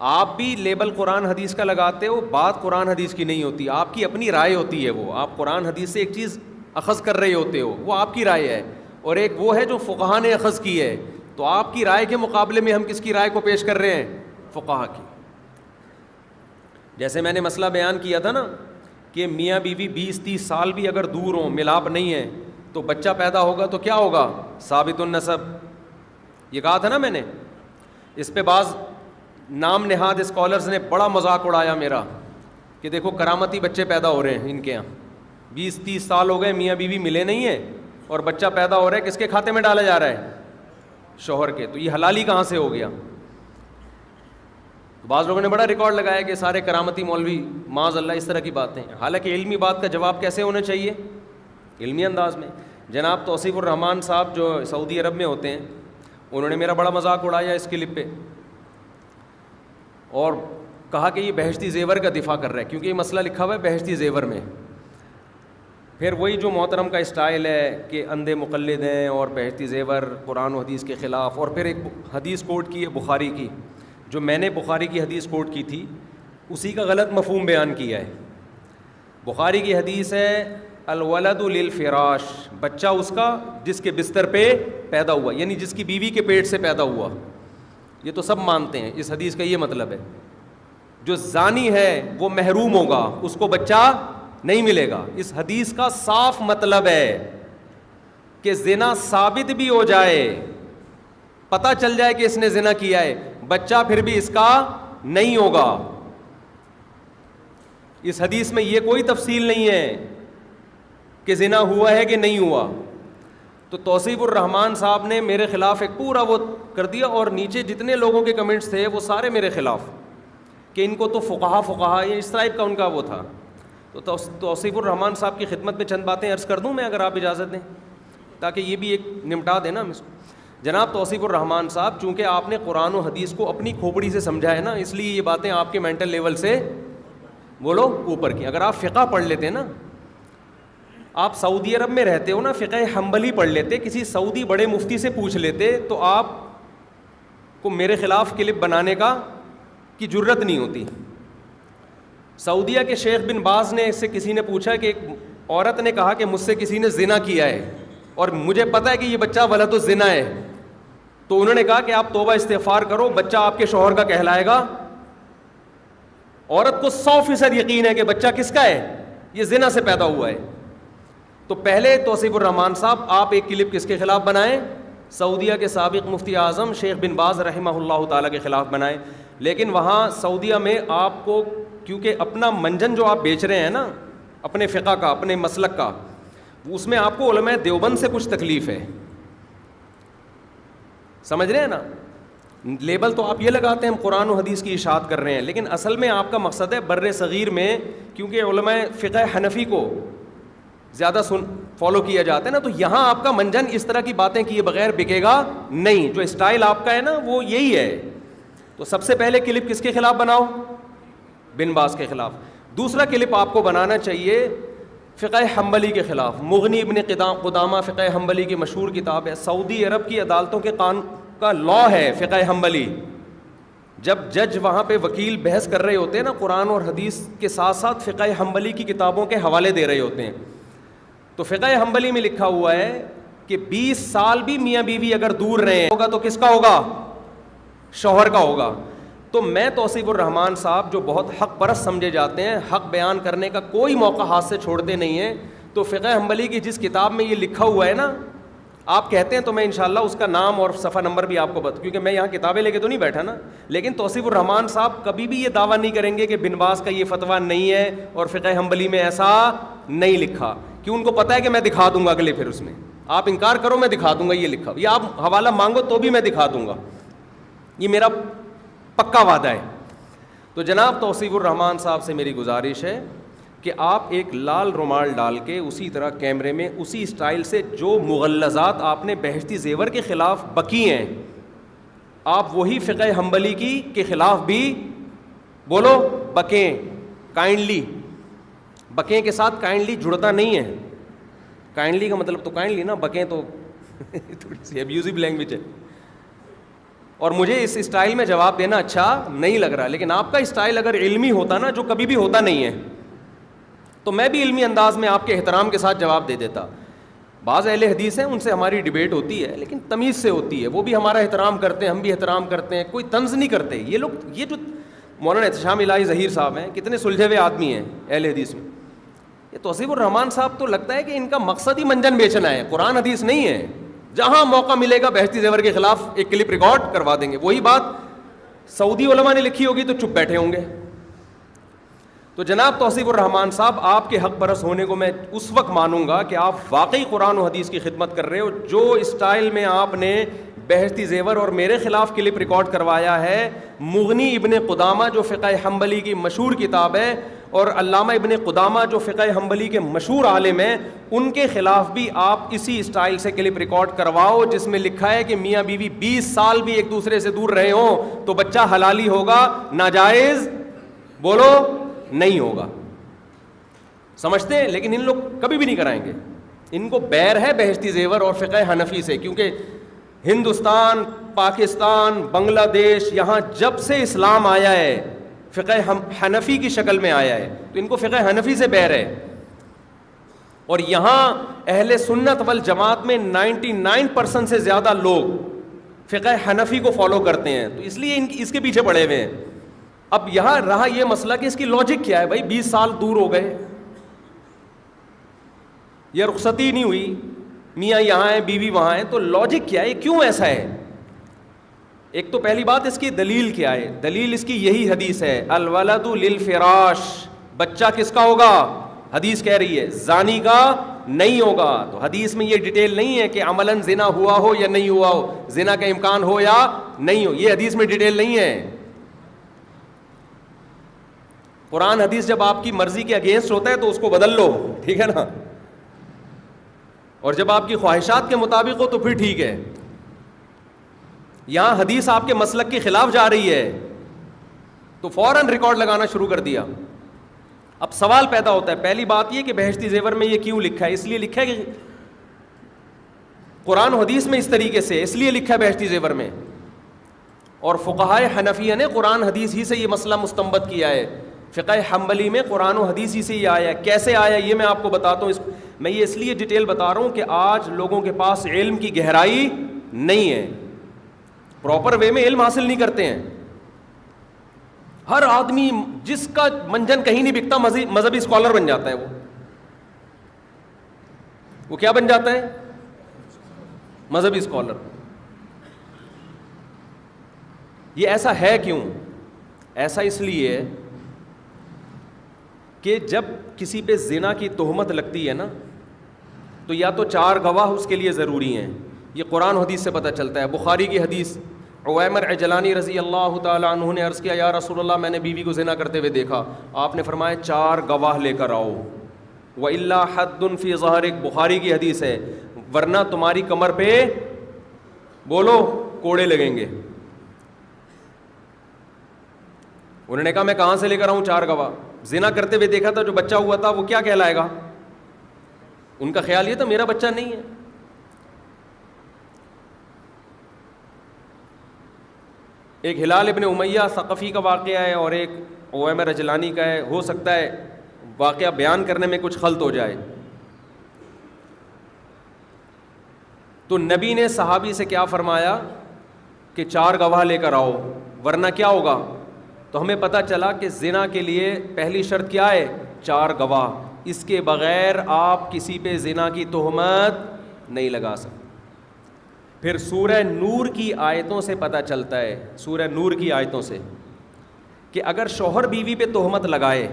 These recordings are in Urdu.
آپ بھی لیبل قرآن حدیث کا لگاتے ہو, بات قرآن حدیث کی نہیں ہوتی, آپ کی اپنی رائے ہوتی ہے. وہ آپ قرآن حدیث سے ایک چیز اخذ کر رہے ہوتے ہو, وہ آپ کی رائے ہے, اور ایک وہ ہے جو فقہا نے اخذ کی ہے. تو آپ کی رائے کے مقابلے میں ہم کس کی رائے کو پیش کر رہے ہیں؟ فقہا کی. جیسے میں نے مسئلہ بیان کیا تھا نا کہ میاں بیوی 20-30 سال بھی اگر دور ہوں, ملاپ نہیں ہے, تو بچہ پیدا ہوگا تو کیا ہوگا؟ ثابت النسب. یہ کہا تھا نا میں نے. اس پہ بعض نام نہاد اسکالرز نے بڑا مذاق اڑایا میرا کہ دیکھو کرامتی بچے پیدا ہو رہے ہیں ان کے یہاں, 20-30 سال ہو گئے میاں بیوی ملے نہیں ہیں اور بچہ پیدا ہو رہا ہے, کس کے کھاتے میں ڈالا جا رہا ہے؟ شوہر کے. تو یہ حلالی کہاں سے ہو گیا؟ بعض لوگوں نے بڑا ریکارڈ لگایا کہ سارے کرامتی مولوی معاذ اللہ اس طرح کی باتیں. حالانکہ علمی بات کا جواب کیسے ہونا چاہیے؟ علمی انداز میں. جناب توصیف الرحمان صاحب جو سعودی عرب میں ہوتے ہیں, انہوں نے میرا بڑا مذاق اڑایا اس کلپ پہ, اور کہا کہ یہ بہشتی زیور کا دفاع کر رہا ہے, کیونکہ یہ مسئلہ لکھا ہوا ہے بہشتی زیور میں. پھر وہی جو محترم کا اسٹائل ہے کہ اندھے مقلد ہیں اور بہشتی زیور قرآن و حدیث کے خلاف, اور پھر ایک حدیث کوٹ کی ہے بخاری کی, جو میں نے بخاری کی حدیث کوٹ کی تھی اسی کا غلط مفہوم بیان کیا ہے. بخاری کی حدیث ہے الولد للفراش, بچہ اس کا جس کے بستر پہ پیدا ہوا, یعنی جس کی بیوی کے پیٹ سے پیدا ہوا. یہ تو سب مانتے ہیں, اس حدیث کا یہ مطلب ہے. جو زانی ہے وہ محروم ہوگا, اس کو بچہ نہیں ملے گا. اس حدیث کا صاف مطلب ہے کہ زنا ثابت بھی ہو جائے, پتہ چل جائے کہ اس نے زنا کیا ہے, بچہ پھر بھی اس کا نہیں ہوگا. اس حدیث میں یہ کوئی تفصیل نہیں ہے کہ زنا ہوا ہے کہ نہیں ہوا. تو توصیف الرحمان صاحب نے میرے خلاف ایک پورا وہ کر دیا, اور نیچے جتنے لوگوں کے کمنٹس تھے وہ سارے میرے خلاف, کہ ان کو تو فقہا یا اس ٹائپ کا ان کا وہ تھا. تو توصیف الرحمان صاحب کی خدمت میں چند باتیں عرض کر دوں میں, اگر آپ اجازت دیں, تاکہ یہ بھی ایک نمٹا دیں نا. جناب توصیف الرحمان صاحب, چونکہ آپ نے قرآن و حدیث کو اپنی کھوپڑی سے سمجھا ہے نا, اس لیے یہ باتیں آپ کے مینٹل لیول سے بولو اوپر کی. اگر آپ فقہ پڑھ لیتے نا, آپ سعودی عرب میں رہتے ہو نا, فقہ حنبلی پڑھ لیتے, کسی سعودی بڑے مفتی سے پوچھ لیتے, تو آپ کو میرے خلاف کلپ بنانے کی جرت نہیں ہوتی. سعودیہ کے شیخ بن باز نے اس سے کسی نے پوچھا کہ ایک عورت نے کہا کہ مجھ سے کسی نے زنا کیا ہے اور مجھے پتہ ہے کہ یہ بچہ ولد الزنا ہے, تو انہوں نے کہا کہ آپ توبہ استغفار کرو, بچہ آپ کے شوہر کا کہلائے گا. عورت کو 100% یقین ہے کہ بچہ کس کا ہے, یہ زنا سے پیدا ہوا ہے. تو پہلے توصیف الرحمان صاحب آپ ایک کلپ کس کے خلاف بنائیں؟ سعودیہ کے سابق مفتی اعظم شیخ بن باز رحمہ اللہ تعالیٰ کے خلاف بنائیں. لیکن وہاں سعودیہ میں آپ کو, کیونکہ اپنا منجن جو آپ بیچ رہے ہیں نا, اپنے فقہ کا, اپنے مسلک کا, اس میں آپ کو علماء دیوبند سے کچھ تکلیف ہے. سمجھ رہے ہیں نا؟ لیبل تو آپ یہ لگاتے ہیں ہم قرآن و حدیث کی اشاعت کر رہے ہیں, لیکن اصل میں آپ کا مقصد ہے بر صغیر میں, کیونکہ علماء فقہ حنفی کو زیادہ فالو کیا جاتا ہے نا, تو یہاں آپ کا منجن اس طرح کی باتیں کیے بغیر بکے گا نہیں. جو اسٹائل آپ کا ہے نا وہ یہی ہے. تو سب سے پہلے کلپ کس کے خلاف بناؤ؟ بن باز کے خلاف. دوسرا کلپ آپ کو بنانا چاہیے فقہ حنبلی کے خلاف. مغنی ابن قدامہ فقہ حنبلی کی مشہور کتاب ہے. سعودی عرب کی عدالتوں کے قانون کا لا ہے فقہ حنبلی. جب جج وہاں پہ وکیل بحث کر رہے ہوتے ہیں نا, قرآن اور حدیث کے ساتھ ساتھ فقہ حنبلی کی کتابوں کے حوالے دے رہے ہوتے ہیں. تو فقہ حنبلی میں لکھا ہوا ہے کہ 20 سال بھی میاں بیوی اگر دور رہے ہوگا تو کس کا ہوگا؟ شوہر کا ہوگا. تو میں توصیف الرحمان صاحب جو بہت حق پرست سمجھے جاتے ہیں, حق بیان کرنے کا کوئی موقع ہاتھ سے چھوڑتے نہیں ہیں, تو فقہ حنبلی کی جس کتاب میں یہ لکھا ہوا ہے نا, آپ کہتے ہیں تو میں انشاءاللہ اس کا نام اور صفحہ نمبر بھی آپ کو بتا, کیونکہ میں یہاں کتابیں لے کے تو نہیں بیٹھا نا. لیکن توصیف الرحمان صاحب کبھی بھی یہ دعویٰ نہیں کریں گے کہ بن باز کا یہ فتویٰ نہیں ہے اور فقہ حنبلی میں ایسا نہیں لکھا, کیوں ان کو پتہ ہے کہ میں دکھا دوں گا اگلے. پھر اس میں آپ انکار کرو میں دکھا دوں گا یہ لکھا, یا آپ حوالہ مانگو تو بھی میں دکھا دوں گا, یہ میرا پکا وعدہ ہے. تو جناب توصیف الرحمان صاحب سے میری گزارش ہے کہ آپ ایک لال رومال ڈال کے اسی طرح کیمرے میں اسی اسٹائل سے جو مغلظات آپ نے بہشتی زیور کے خلاف بکی ہیں, آپ وہی فقہ حنبلی کی کے خلاف بھی بولو بکیں. کائنڈلی بکیں کے ساتھ کائنڈلی جڑتا نہیں ہے. کائنڈلی کا مطلب تو کائنڈلی نا, بکیں تو تھوڑی سی ابیوزو لینگویج ہے. اور مجھے اس اسٹائل میں جواب دینا اچھا نہیں لگ رہا، لیکن آپ کا اسٹائل اگر علمی ہوتا نا، جو کبھی بھی ہوتا نہیں ہے، تو میں بھی علمی انداز میں آپ کے احترام کے ساتھ جواب دے دیتا. بعض اہل حدیث ہیں ان سے ہماری ڈیبیٹ ہوتی ہے لیکن تمیز سے ہوتی ہے، وہ بھی ہمارا احترام کرتے ہیں، ہم بھی احترام کرتے ہیں، کوئی طنز نہیں کرتے. یہ لوگ، یہ جو مولانا احتشام الہی ظہیر صاحب ہیں، کتنے سلجھے ہوئے آدمی ہیں اہل حدیث میں. یہ توصیف الرحمان صاحب تو لگتا ہے کہ ان کا مقصد ہی منجن بیچنا ہے، قرآن حدیث نہیں ہے. جہاں موقع ملے گا بہشتی زیور کے خلاف ایک کلپ ریکارڈ کروا دیں گے. وہی بات سعودی علماء نے لکھی ہوگی تو چپ بیٹھے ہوں گے. تو جناب توصیف الرحمان صاحب، آپ کے حق پرست ہونے کو میں اس وقت مانوں گا کہ آپ واقعی قرآن و حدیث کی خدمت کر رہے ہو. جو اسٹائل میں آپ نے بہشتی زیور اور میرے خلاف کلپ ریکارڈ کروایا ہے، مغنی ابن قدامہ جو فقہ حنبلی کی مشہور کتاب ہے، اور علامہ ابن قدامہ جو فقہ حنبلی کے مشہور عالم ہیں، ان کے خلاف بھی آپ اسی اسٹائل سے کلپ ریکارڈ کرواؤ جس میں لکھا ہے کہ میاں بیوی 20 سال بھی ایک دوسرے سے دور رہے ہوں تو بچہ حلالی ہوگا، ناجائز بولو نہیں ہوگا. سمجھتے ہیں؟ لیکن ان لوگ کبھی بھی نہیں کرائیں گے. ان کو بیر ہے بہشتی زیور اور فقہ حنفی سے، کیونکہ ہندوستان، پاکستان، بنگلہ دیش، یہاں جب سے اسلام آیا ہے فقہ حنفی کی شکل میں آیا ہے، تو ان کو فقہ حنفی سے بیر ہے. اور یہاں اہل سنت والجماعت میں 99% سے زیادہ لوگ فقہ حنفی کو فالو کرتے ہیں، تو اس لیے اس کے پیچھے پڑے ہوئے ہیں. اب یہاں رہا یہ مسئلہ کہ اس کی لاجک کیا ہے. بھائی 20 سال دور ہو گئے، یہ رخصتی نہیں ہوئی، میاں یہاں ہے بیوی وہاں ہے، تو لاجک کیا ہے، کیوں ایسا ہے؟ ایک تو پہلی بات، اس کی دلیل کیا ہے؟ دلیل اس کی یہی حدیث ہے، الولد للفراش، بچہ کس کا ہوگا؟ حدیث کہہ رہی ہے زانی کا نہیں ہوگا. تو حدیث میں یہ ڈیٹیل نہیں ہے کہ عملاً زنا ہوا ہو یا نہیں ہوا ہو، زنا کا امکان ہو یا نہیں ہو، یہ حدیث میں ڈیٹیل نہیں ہے. قرآن حدیث جب آپ کی مرضی کے اگینسٹ ہوتا ہے تو اس کو بدل لو، ٹھیک ہے نا، اور جب آپ کی خواہشات کے مطابق ہو تو پھر ٹھیک ہے. یہاں حدیث آپ کے مسلک کے خلاف جا رہی ہے تو فوراً ریکارڈ لگانا شروع کر دیا. اب سوال پیدا ہوتا ہے، پہلی بات یہ کہ بہشتی زیور میں یہ کیوں لکھا ہے؟ اس لیے لکھا ہے کہ قرآن و حدیث میں اس طریقے سے، اس لیے لکھا ہے بہشتی زیور میں. اور فقہائے حنفیہ نے قرآن حدیث ہی سے یہ مسئلہ مستنبط کیا ہے. فقہ حنبلی میں قرآن و حدیث ہی سے یہ آیا ہے. کیسے آیا یہ میں آپ کو بتاتا ہوں. میں یہ اس لیے ڈیٹیل بتا رہا ہوں کہ آج لوگوں کے پاس علم کی گہرائی نہیں ہے، پراپر وے میں علم حاصل نہیں کرتے ہیں. ہر آدمی جس کا منجن کہیں نہیں بکتا مذہبی اسکالر بن جاتا ہے. وہ کیا بن جاتا ہے؟ مذہبی اسکالر. یہ ایسا ہے کیوں؟ ایسا اس لیے کہ جب کسی پہ زنا کی تہمت لگتی ہے نا، تو یا تو 4 گواہ اس کے لیے ضروری ہیں. یہ قرآن حدیث سے پتہ چلتا ہے. بخاری کی حدیث، عویمر عجلانی رضی اللہ تعالیٰ عنہ نے عرض کیا، یا رسول اللہ میں نے بیوی کو زنا کرتے ہوئے دیکھا. آپ نے فرمایا 4 گواہ لے کر آؤ. وَإِلَّا حَدٌّ فِي ظَهْرِكَ، بخاری کی حدیث ہے، ورنہ تمہاری کمر پہ بولو کوڑے لگیں گے. انہوں نے کہا میں کہاں سے لے کر آؤں 4 گواہ؟ زنا کرتے ہوئے دیکھا تھا، جو بچہ ہوا تھا وہ کیا کہلائے گا؟ ان کا خیال یہ تھا میرا بچہ نہیں ہے. ایک ہلال ابن امیہ ثقفی کا واقعہ ہے اور ایک عویمر رجلانی کا ہے. ہو سکتا ہے واقعہ بیان کرنے میں کچھ خلط ہو جائے. تو نبی نے صحابی سے کیا فرمایا کہ 4 گواہ لے کر آؤ ورنہ کیا ہوگا. تو ہمیں پتہ چلا کہ زنا کے لیے پہلی شرط کیا ہے؟ 4 گواہ. اس کے بغیر آپ کسی پہ زنا کی تہمت نہیں لگا سکتے. پھر سورہ نور کی آیتوں سے پتہ چلتا ہے، سورہ نور کی آیتوں سے، کہ اگر شوہر بیوی پہ تہمت لگائے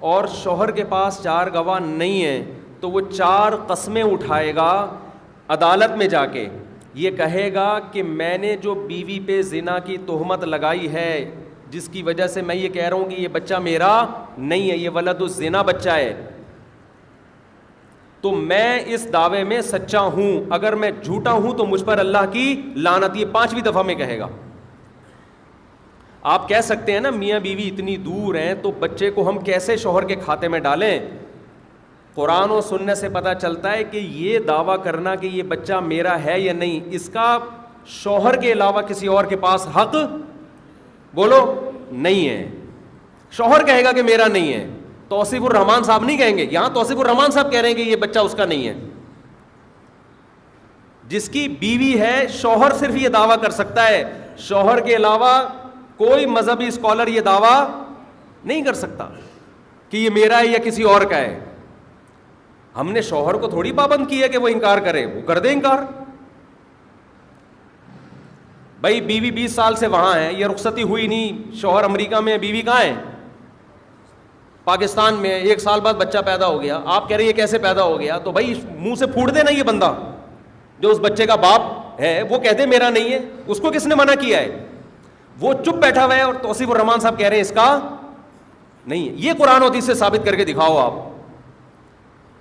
اور شوہر کے پاس 4 گواہ نہیں ہیں تو وہ 4 قسمیں اٹھائے گا عدالت میں جا کے. یہ کہے گا کہ میں نے جو بیوی پہ زنا کی تہمت لگائی ہے، جس کی وجہ سے میں یہ کہہ رہا ہوں کہ یہ بچہ میرا نہیں ہے، یہ ولد الزنا بچہ ہے، تو میں اس دعوے میں سچا ہوں. اگر میں جھوٹا ہوں تو مجھ پر اللہ کی لعنت. یہ 5ویں دفعہ میں کہے گا. آپ کہہ سکتے ہیں نا میاں بیوی اتنی دور ہیں تو بچے کو ہم کیسے شوہر کے کھاتے میں ڈالیں؟ قرآن و سنت سے پتہ چلتا ہے کہ یہ دعویٰ کرنا کہ یہ بچہ میرا ہے یا نہیں، اس کا شوہر کے علاوہ کسی اور کے پاس حق بولو نہیں ہے. شوہر کہے گا کہ میرا نہیں ہے, توصیف الرحمان صاحب نہیں کہیں گے. یہاں توصیف الرحمان صاحب کہہ رہے ہیں کہ یہ بچہ اس کا نہیں ہے. جس کی بیوی ہے شوہر صرف یہ دعویٰ کر سکتا ہے, شوہر کے علاوہ کوئی مذہبی اسکالر یہ دعویٰ نہیں کر سکتا کہ یہ میرا ہے یا کسی اور کا ہے. ہم نے شوہر کو تھوڑی پابند کی ہے کہ وہ انکار کرے, وہ کر دے انکار. بھائی بیوی 20 سال سے وہاں ہے, یہ رخصتی ہوئی نہیں, شوہر امریکہ میں ہے, بیوی کہاں ہے؟ پاکستان میں. 1 سال بعد بچہ پیدا ہو گیا, آپ کہہ رہے ہیں یہ کیسے پیدا ہو گیا؟ تو بھائی منہ سے پھوٹ دے نا, یہ بندہ جو اس بچے کا باپ ہے وہ کہہ دے میرا نہیں ہے. اس کو کس نے منع کیا ہے؟ وہ چپ بیٹھا ہوا ہے اور توصیف الرحمان صاحب کہہ رہے ہیں اس کا نہیں ہے. یہ قرآن و حدیث سے ثابت کر کے دکھاؤ آپ.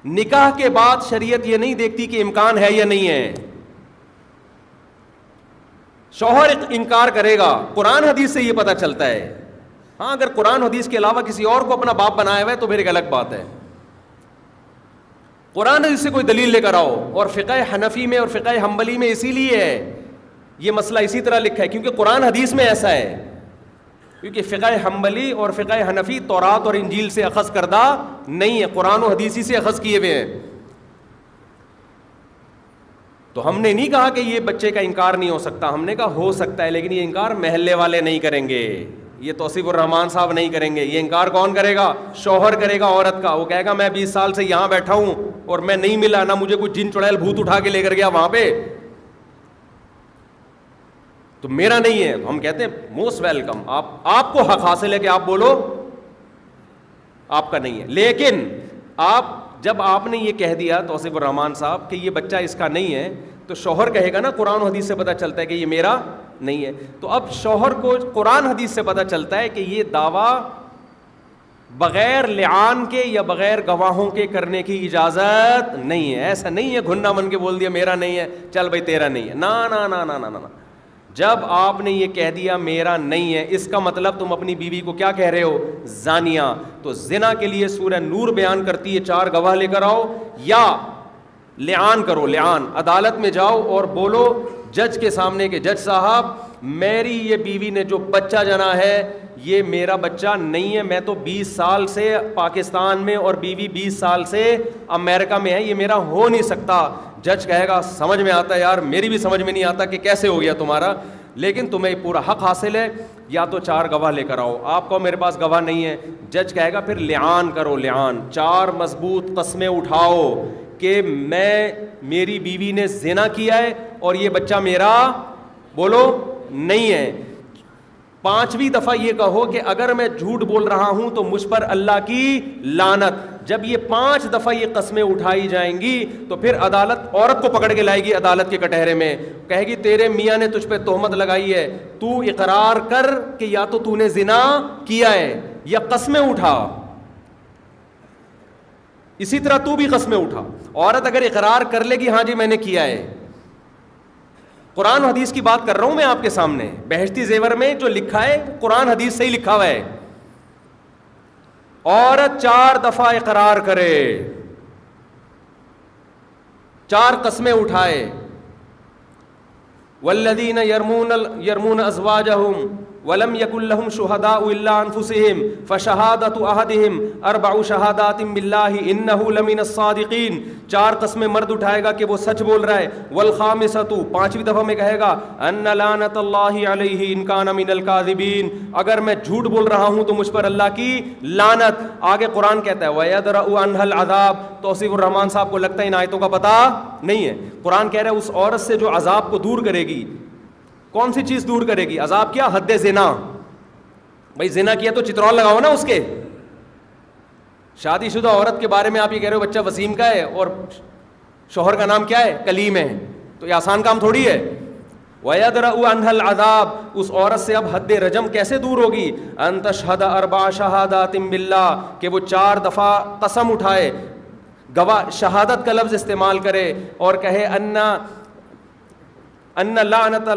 نکاح کے بعد شریعت یہ نہیں دیکھتی کہ امکان ہے یا نہیں ہے. شوہر انکار کرے گا, قرآن حدیث سے یہ پتہ چلتا ہے. ہاں اگر قرآن حدیث کے علاوہ کسی اور کو اپنا باپ بنایا ہوا ہے تو پھر ایک الگ بات ہے. قرآن حدیث سے کوئی دلیل لے کر آؤ. اور فقہ حنفی میں اور فقہ حنبلی میں اسی لیے ہے یہ مسئلہ اسی طرح لکھا ہے کیونکہ قرآن حدیث میں ایسا ہے. کیونکہ فقہ حنبلی اور فقہ حنفی تورات اور انجیل سے اخذ کردہ نہیں ہے, قرآن و حدیثی سے اخذ کیے ہوئے ہیں. تو ہم نے نہیں کہا کہ یہ بچے کا انکار نہیں ہو سکتا, ہم نے کہا ہو سکتا ہے, لیکن یہ انکار محلے والے نہیں کریں گے, یہ توصیف الرحمان صاحب نہیں کریں گے. یہ انکار کون کرے گا؟ شوہر کرے گا عورت کا. وہ کہے گا میں 20 سال سے یہاں بیٹھا ہوں اور میں نہیں ملا, نہ مجھے کوئی جن چڑیل بھوت اٹھا کے لے کر گیا وہاں پہ, تو میرا نہیں ہے. ہم کہتے ہیں موسٹ ویلکم, آپ کو حق حاصل ہے کہ آپ بولو آپ کا نہیں ہے. لیکن جب آپ نے یہ کہہ دیا توصیف الرحمان صاحب کہ یہ بچہ اس کا نہیں ہے, تو شوہر کہے گا نا قرآن و حدیث سے پتہ چلتا ہے کہ یہ میرا نہیں ہے. تو اب شوہر کو قرآن حدیث سے پتہ چلتا ہے کہ یہ دعویٰ بغیر لعان کے یا بغیر گواہوں کے کرنے کی اجازت نہیں ہے. ایسا نہیں ہے گھننا من کے بول دیا میرا نہیں ہے, چل بھائی تیرا نہیں ہے. نا نا نا نا نا نا. جب آپ نے یہ کہہ دیا میرا نہیں ہے, اس کا مطلب تم اپنی بیوی کو کیا کہہ رہے ہو؟ زانیہ. تو زنا کے لیے سورہ نور بیان کرتی ہے 4 گواہ لے کر آؤ, یا لعان کرو. لعان عدالت میں جاؤ اور بولو جج کے سامنے کہ جج صاحب میری یہ بیوی نے جو بچہ جنا ہے یہ میرا بچہ نہیں ہے, میں تو 20 سال سے پاکستان میں اور بیوی 20 سال سے امریکہ میں ہے, یہ میرا ہو نہیں سکتا. جج کہے گا سمجھ میں آتا ہے یار, میری بھی سمجھ میں نہیں آتا کہ کیسے ہو گیا تمہارا, لیکن تمہیں پورا حق حاصل ہے, یا تو 4 گواہ لے کر آؤ. آپ کو میرے پاس گواہ نہیں ہے, جج کہے گا پھر لعان کرو. لعان 4 مضبوط قسمیں اٹھاؤ کہ میری بیوی نے زنا کیا ہے اور یہ بچہ میرا بولو نہیں ہے. 5ویں دفعہ یہ کہو کہ اگر میں جھوٹ بول رہا ہوں تو مجھ پر اللہ کی لعنت. جب یہ 5 دفعہ یہ قسمیں اٹھائی جائیں گی تو پھر عدالت عورت کو پکڑ کے لائے گی عدالت کے کٹہرے میں, کہے گی تیرے میاں نے تجھ پہ تہمت لگائی ہے, تو اقرار کر کہ یا تو نے زنا کیا ہے یا قسمیں اٹھا. اسی طرح تو بھی قسمیں اٹھا. عورت اگر اقرار کر لے گی ہاں جی میں نے کیا ہے, قرآن و حدیث کی بات کر رہا ہوں میں آپ کے سامنے, بہشتی زیور میں جو لکھا ہے قرآن حدیث سے ہی لکھا ہوا ہے. عورت 4 دفعہ اقرار کرے, 4 قسمیں اٹھائے. والذین یرمون ازواجہم ولم یکن لہم شہداء الا انفسہم فشہادۃ احدہم 4 شہادات باللہ انہ لمن الصادقین. 4 قسمیں مرد اٹھائے گا کہ وہ سچ بول رہا ہے. والخامسۃ 5ویں دفعہ میں کہے گا ان لعنت اللہ علیہ ان کان من الکاذبین, اگر میں جھوٹ بول رہا ہوں تو مجھ پر اللہ کی لعنت. آگے قرآن کہتا ہے ویدرأ عنہا العذاب. توصیف الرحمان صاحب کو لگتا ہے ان آیتوں کا پتہ نہیں ہے. قرآن کہہ رہا ہے اس عورت سے جو عذاب کو دور کرے گی. کون سی چیز دور کرے گی؟ عذاب کیا؟ حد زنا. بھائی زنا کیا تو چترول لگاؤ نا اس کے. شادی شدہ عورت کے بارے میں آپ یہ کہہ رہے ہو بچہ وسیم کا ہے اور شوہر کا نام کیا ہے؟ کلیم ہے, تو یہ آسان کام تھوڑی ہے. وَيَدْرَأُ عَنْهَا الْعَذَابِ. اس عورت سے اب حد رجم کیسے دور ہوگی؟ أَن تَشْهَدَ 4 شَهَادَاتٍ بِاللَّهِ, کہ وہ 4 دفعہ قسم اٹھائے, گواہ شہادت کا لفظ استعمال کرے اور کہے ان لعنت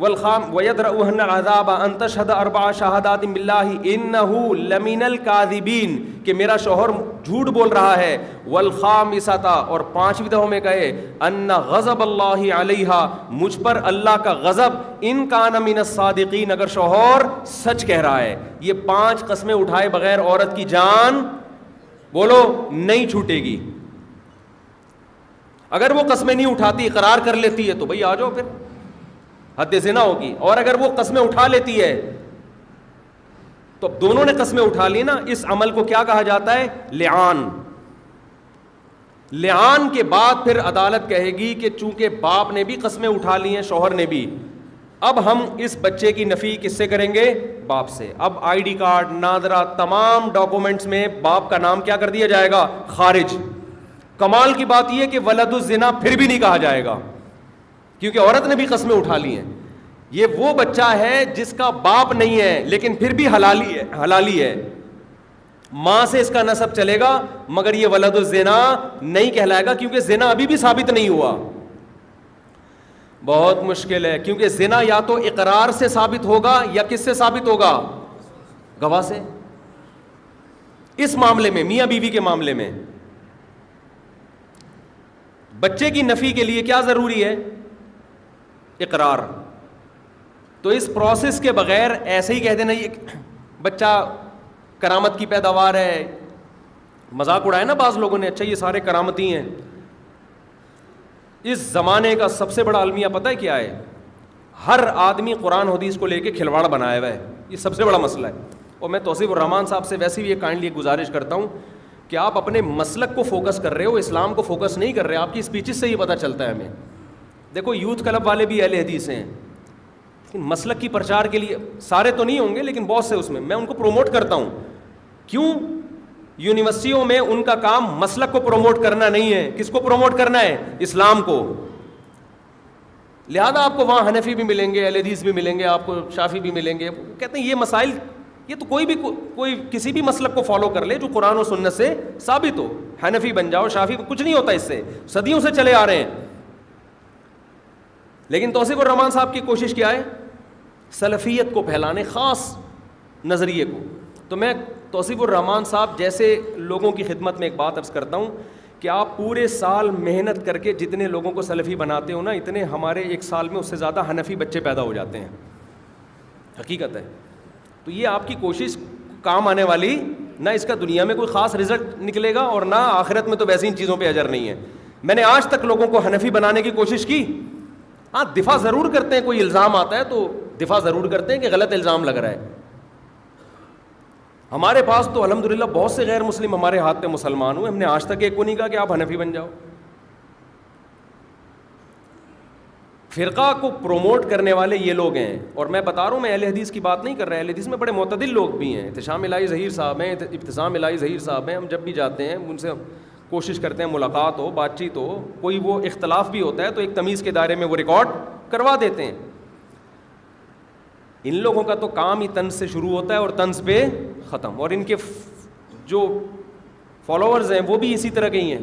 والخام ويدرؤهن العذاب ان تشهد اربع شهادات بالله انه لمن الكاذبين کہ میرا شوہر جھوٹ بول رہا ہے. والخامسۃ اور پانچویں دفعہ میں کہے ان غضب اللہ علیہا مجھ پر اللہ کا غضب ان کان من الصادقین اگر شوہر سچ کہہ رہا ہے. یہ 5 قسمیں اٹھائے بغیر عورت کی جان بولو نہیں چھوٹے گی. اگر وہ قسمیں نہیں اٹھاتی اقرار کر لیتی ہے تو بھئی آ جاؤ پھر حد زنا ہوگی. اور اگر وہ قسمیں اٹھا لیتی ہے تو دونوں نے قسمیں اٹھا لی نا, اس عمل کو کیا کہا جاتا ہے؟ لعان. لعان کے بعد پھر عدالت کہے گی کہ چونکہ باپ نے بھی قسمیں اٹھا لی ہیں شوہر نے بھی, اب ہم اس بچے کی نفی کس سے کریں گے؟ باپ سے. اب آئی ڈی کارڈ نادرہ تمام ڈاکومنٹس میں باپ کا نام کیا کر دیا جائے گا؟ خارج. کمال کی بات یہ کہ ولد الزنا پھر بھی نہیں کہا جائے گا کیونکہ عورت نے بھی قسمیں اٹھا لی ہیں. یہ وہ بچہ ہے جس کا باپ نہیں ہے لیکن پھر بھی حلالی ہے, ماں سے اس کا نسب چلے گا مگر یہ ولد الزنا نہیں کہلائے گا کیونکہ زنا ابھی بھی ثابت نہیں ہوا. بہت مشکل ہے کیونکہ زنا یا تو اقرار سے ثابت ہوگا یا کس سے ثابت ہوگا؟ گواہ سے. اس معاملے میں میاں بیوی کے معاملے میں بچے کی نفی کے لیے کیا ضروری ہے؟ اقرار. تو اس پروسیس کے بغیر ایسے ہی کہہ دینا یہ بچہ کرامت کی پیداوار ہے, مذاق اڑایا نا بعض لوگوں نے, اچھا یہ سارے کرامتی ہیں. اس زمانے کا سب سے بڑا المیہ پتہ ہے کیا ہے؟ ہر آدمی قرآن حدیث کو لے کے کھلواڑ بنایا ہوا ہے, یہ سب سے بڑا مسئلہ ہے. اور میں توصیف الرحمان صاحب سے ویسے بھی یہ کائنڈلی گزارش کرتا ہوں کہ آپ اپنے مسلک کو فوکس کر رہے ہو, اسلام کو فوکس نہیں کر رہے. آپ کی اسپیچز سے یہ پتہ چلتا ہے ہمیں. دیکھو یوتھ کلب والے بھی اہل حدیث ہیں لیکن مسلک کی پرچار کے لیے, سارے تو نہیں ہوں گے لیکن بہت سے اس میں ان کو پروموٹ کرتا ہوں. کیوں؟ یونیورسٹیوں میں ان کا کام مسلک کو پروموٹ کرنا نہیں ہے. کس کو پروموٹ کرنا ہے؟ اسلام کو. لہذا آپ کو وہاں حنفی بھی ملیں گے, اہل حدیث بھی ملیں گے, آپ کو شافعی بھی ملیں گے. کہتے ہیں یہ مسائل, یہ تو کوئی کسی بھی مسلک کو فالو کر لے جو قرآن و سنت سے ثابت ہو. حنفی بن جاؤ, شافعی, کچھ نہیں ہوتا اس سے, صدیوں سے چلے آ رہے ہیں. لیکن توصیف الرحمان صاحب کی کوشش کیا ہے؟ سلفیت کو پھیلانے, خاص نظریے کو. تو میں توصیف الرحمان صاحب جیسے لوگوں کی خدمت میں ایک بات عرض کرتا ہوں کہ آپ پورے سال محنت کر کے جتنے لوگوں کو سلفی بناتے ہو نا, اتنے ہمارے ایک سال میں اس سے زیادہ حنفی بچے پیدا ہو جاتے ہیں. حقیقت ہے. تو یہ آپ کی کوشش کام آنے والی, نہ اس کا دنیا میں کوئی خاص رزلٹ نکلے گا اور نہ آخرت میں تو ویسی ان چیزوں پہ اجر نہیں ہے. میں نے آج تک لوگوں کو حنفی بنانے کی کوشش کی. ہاں دفاع ضرور کرتے ہیں, کوئی الزام آتا ہے تو دفاع ضرور کرتے ہیں کہ غلط الزام لگ رہا ہے. ہمارے پاس تو الحمدللہ بہت سے غیر مسلم ہمارے ہاتھ پہ مسلمان ہوئے, ہم نے آج تک ایک کو نہیں کہا کہ آپ حنفی بن جاؤ. فرقہ کو پروموٹ کرنے والے یہ لوگ ہیں. اور میں بتا رہا ہوں, میں اہل حدیث کی بات نہیں کر رہا, اہل حدیث میں بڑے معتدل لوگ بھی ہیں. احتشام الہی ظہیر صاحب ہیں, ابتسام الہی ظہیر صاحب ہیں. ہم جب بھی جاتے ہیں ان سے کوشش کرتے ہیں ملاقات ہو, بات چیت ہو, کوئی وہ اختلاف بھی ہوتا ہے تو ایک تمیز کے دائرے میں وہ ریکارڈ کروا دیتے ہیں. ان لوگوں کا تو کام ہی طنز سے شروع ہوتا ہے اور طنز پہ ختم, اور ان کے جو فالوورز ہیں وہ بھی اسی طرح کے ہی ہیں.